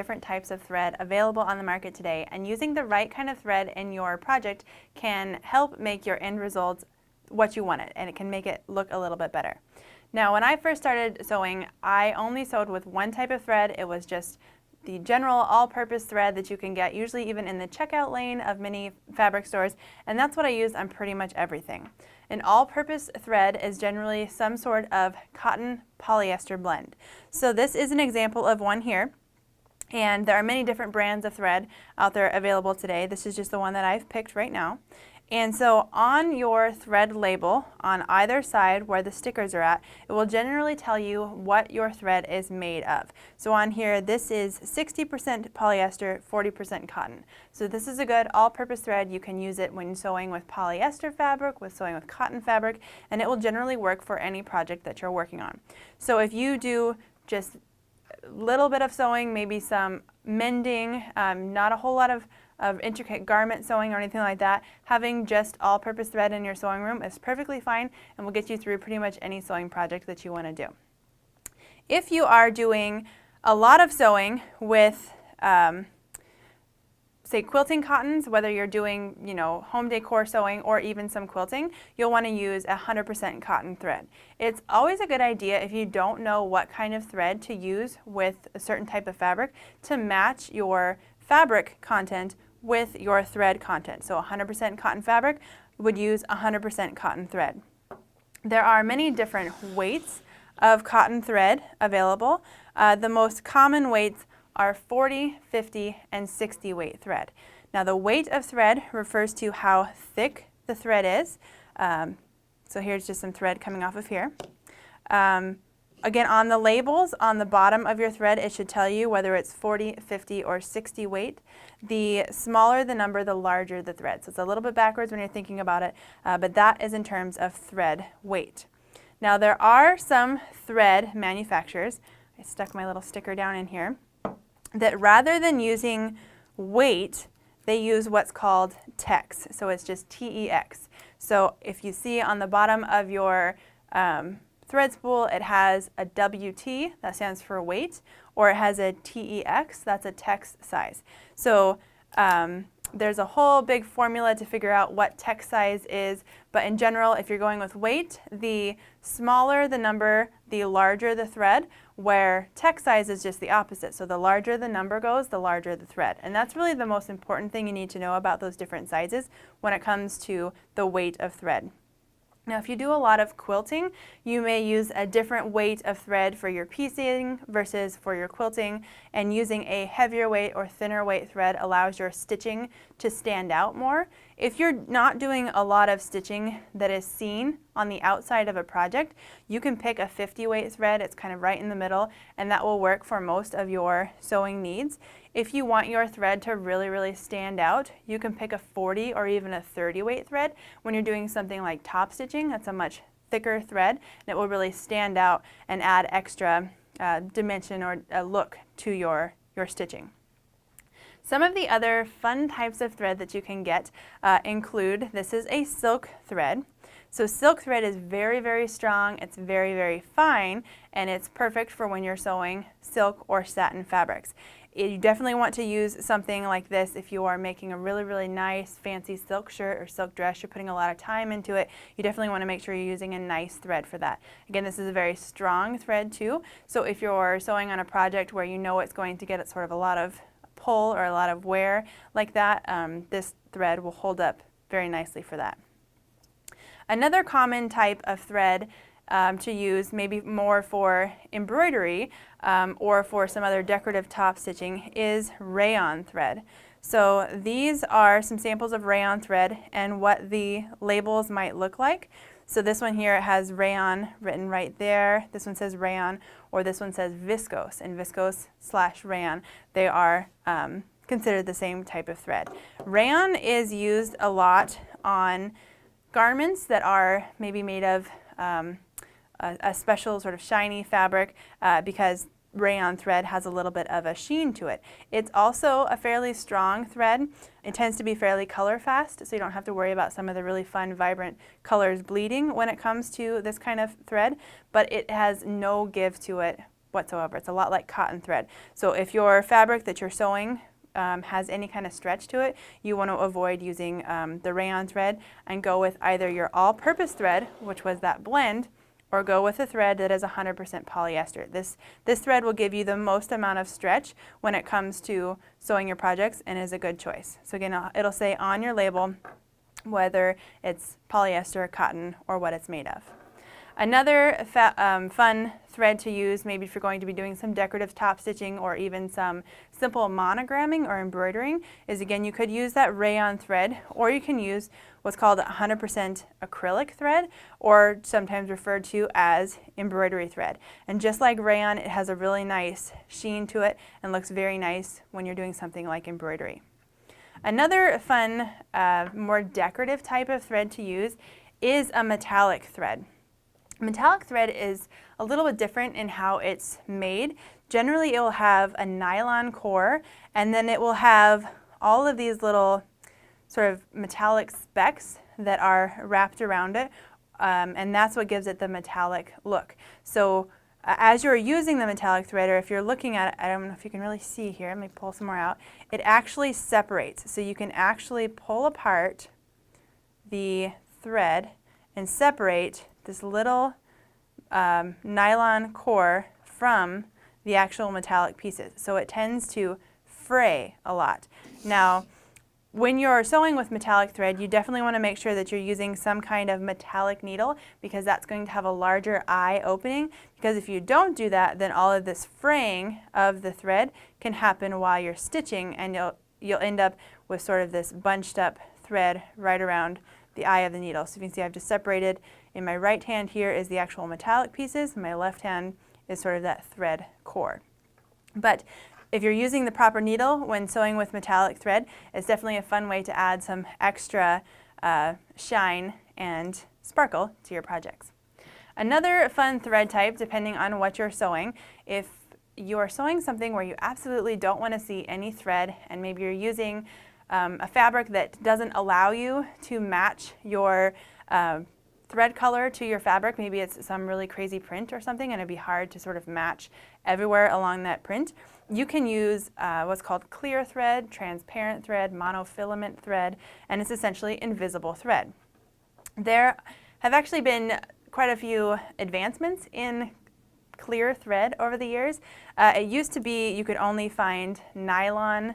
different types of thread available on the market today, and using the right kind of thread in your project can help make your end results what you wanted, and it can make it look a little bit better. Now, when I first started sewing, I only sewed with one type of thread. It was just the general all-purpose thread that you can get usually even in the checkout lane of many fabric stores, and that's what I used on pretty much everything. An all-purpose thread is generally some sort of cotton polyester blend. So this is an example of one here, and there are many different brands of thread out there available today. This is just the one that I've picked right now. And so on your thread label, on either side where the stickers are at, it will generally tell you what your thread is made of. So on here, this is 60% polyester, 40% cotton. So this is a good all-purpose thread. You can use it when sewing with polyester fabric, with sewing with cotton fabric, and it will generally work for any project that you're working on. So if you do just a little bit of sewing, maybe some mending, not a whole lot of intricate garment sewing or anything like that, having just all-purpose thread in your sewing room is perfectly fine and will get you through pretty much any sewing project that you want to do. If you are doing a lot of sewing with, say, quilting cottons, whether you're doing, home decor sewing or even some quilting, you'll want to use 100% cotton thread. It's always a good idea, if you don't know what kind of thread to use with a certain type of fabric, to match your fabric content with your thread content. So 100% cotton fabric would use 100% cotton thread. There are many different weights of cotton thread available. The most common weights are 40, 50, and 60 weight thread. Now the weight of thread refers to how thick the thread is. So here's just some thread coming off of here. Again, on the labels on the bottom of your thread, it should tell you whether it's 40, 50, or 60 weight. The smaller the number, the larger the thread. So it's a little bit backwards when you're thinking about it, but that is in terms of thread weight. Now there are some thread manufacturers, I stuck my little sticker down in here, that rather than using weight, they use what's called TEX. So it's just T-E-X. So if you see on the bottom of your thread spool, it has a WT, that stands for weight, or it has a TEX, that's a tex size. So there's a whole big formula to figure out what tex size is, but in general, if you're going with weight, the smaller the number, the larger the thread, where tex size is just the opposite. So the larger the number goes, the larger the thread. And that's really the most important thing you need to know about those different sizes when it comes to the weight of thread. Now, if you do a lot of quilting, you may use a different weight of thread for your piecing versus for your quilting, and using a heavier weight or thinner weight thread allows your stitching to stand out more. If you're not doing a lot of stitching that is seen on the outside of a project, you can pick a 50 weight thread. It's kind of right in the middle, and that will work for most of your sewing needs. If you want your thread to really, really stand out, you can pick a 40 or even a 30 weight thread. When you're doing something like top stitching, that's a much thicker thread, and it will really stand out and add extra dimension or look to your stitching. Some of the other fun types of thread that you can get include, this is a silk thread. So silk thread is very, very strong, it's very, very fine, and it's perfect for when you're sewing silk or satin fabrics. You definitely want to use something like this if you are making a really, really nice fancy silk shirt or silk dress. You're putting a lot of time into it. You definitely want to make sure you're using a nice thread for that. Again, this is a very strong thread too. So if you're sewing on a project where you know it's going to get sort of a lot of pull or a lot of wear like that, this thread will hold up very nicely for that. Another common type of thread to use, maybe more for embroidery or for some other decorative top stitching, is rayon thread. So these are some samples of rayon thread and what the labels might look like. So this one here has rayon written right there. This one says rayon, or this one says viscose, and viscose/rayon, they are considered the same type of thread. Rayon is used a lot on garments that are maybe made of a special sort of shiny fabric because rayon thread has a little bit of a sheen to it. It's also a fairly strong thread. It tends to be fairly color fast, so you don't have to worry about some of the really fun, vibrant colors bleeding when it comes to this kind of thread, but it has no give to it whatsoever. It's a lot like cotton thread. So if your fabric that you're sewing has any kind of stretch to it, you want to avoid using the rayon thread and go with either your all-purpose thread, which was that blend, or go with a thread that is 100% polyester. This thread will give you the most amount of stretch when it comes to sewing your projects and is a good choice. So again, it'll say on your label whether it's polyester, cotton, or what it's made of. Another fun thread to use, maybe if you're going to be doing some decorative top stitching or even some simple monogramming or embroidering, is again, you could use that rayon thread, or you can use what's called 100% acrylic thread, or sometimes referred to as embroidery thread. And just like rayon, it has a really nice sheen to it and looks very nice when you're doing something like embroidery. Another fun, more decorative type of thread to use is a metallic thread. Metallic thread is a little bit different in how it's made. Generally, it will have a nylon core, and then it will have all of these little sort of metallic specks that are wrapped around it, and that's what gives it the metallic look. So as you're using the metallic thread, or if you're looking at it, I don't know if you can really see here, let me pull some more out, it actually separates. So you can actually pull apart the thread and separate this little nylon core from the actual metallic pieces. So it tends to fray a lot. Now, when you're sewing with metallic thread, you definitely want to make sure that you're using some kind of metallic needle, because that's going to have a larger eye opening. Because if you don't do that, then all of this fraying of the thread can happen while you're stitching, and you'll end up with sort of this bunched up thread right around the eye of the needle. So you can see I've just separated. In my right hand here is the actual metallic pieces, and my left hand is sort of that thread core. But if you're using the proper needle when sewing with metallic thread, it's definitely a fun way to add some extra shine and sparkle to your projects. Another fun thread type, depending on what you're sewing, if you're sewing something where you absolutely don't want to see any thread, and maybe you're using a fabric that doesn't allow you to match your thread color to your fabric, maybe it's some really crazy print or something and it'd be hard to sort of match everywhere along that print, you can use what's called clear thread, transparent thread, monofilament thread, and it's essentially invisible thread. There have actually been quite a few advancements in clear thread over the years. It used to be you could only find nylon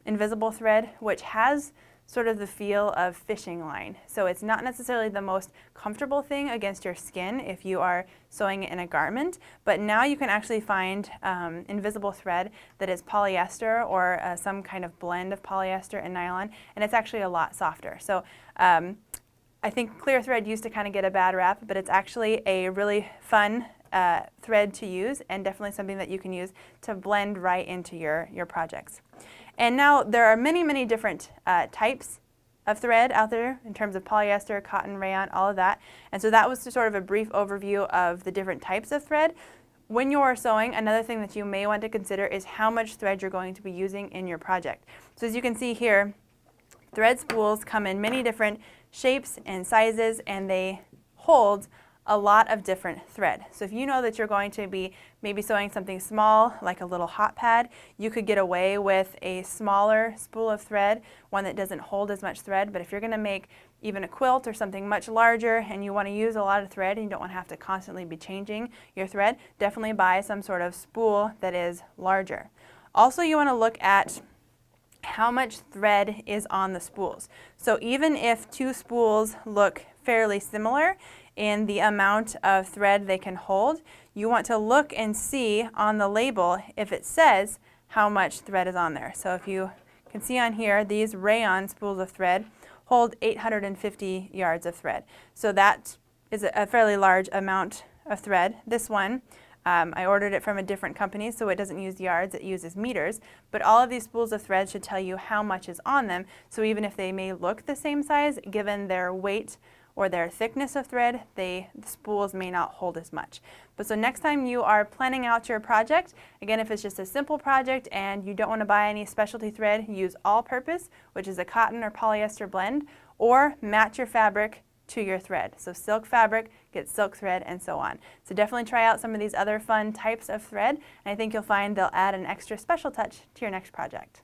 invisible thread, which has sort of the feel of fishing line. So it's not necessarily the most comfortable thing against your skin if you are sewing it in a garment, but now you can actually find invisible thread that is polyester or some kind of blend of polyester and nylon, and it's actually a lot softer. So I think clear thread used to kind of get a bad rap, but it's actually a really fun thread to use, and definitely something that you can use to blend right into your projects. And now there are many, many different types of thread out there in terms of polyester, cotton, rayon, all of that. And so that was sort of a brief overview of the different types of thread. When you're sewing, another thing that you may want to consider is how much thread you're going to be using in your project. So as you can see here, thread spools come in many different shapes and sizes, and they hold a lot of different thread. So if you know that you're going to be maybe sewing something small, like a little hot pad, you could get away with a smaller spool of thread, one that doesn't hold as much thread. But if you're going to make even a quilt or something much larger and you want to use a lot of thread and you don't want to have to constantly be changing your thread, definitely buy some sort of spool that is larger. Also, you want to look at how much thread is on the spools. So even if two spools look fairly similar in the amount of thread they can hold, you want to look and see on the label if it says how much thread is on there. So if you can see on here, these rayon spools of thread hold 850 yards of thread. So that is a fairly large amount of thread. This one, I ordered it from a different company, so it doesn't use yards, it uses meters. But all of these spools of thread should tell you how much is on them. So even if they may look the same size, given their weight or their thickness of thread, the spools may not hold as much. But so next time you are planning out your project, again, if it's just a simple project and you don't want to buy any specialty thread, use all-purpose, which is a cotton or polyester blend, or match your fabric to your thread. So silk fabric gets silk thread and so on. So definitely try out some of these other fun types of thread, and I think you'll find they'll add an extra special touch to your next project.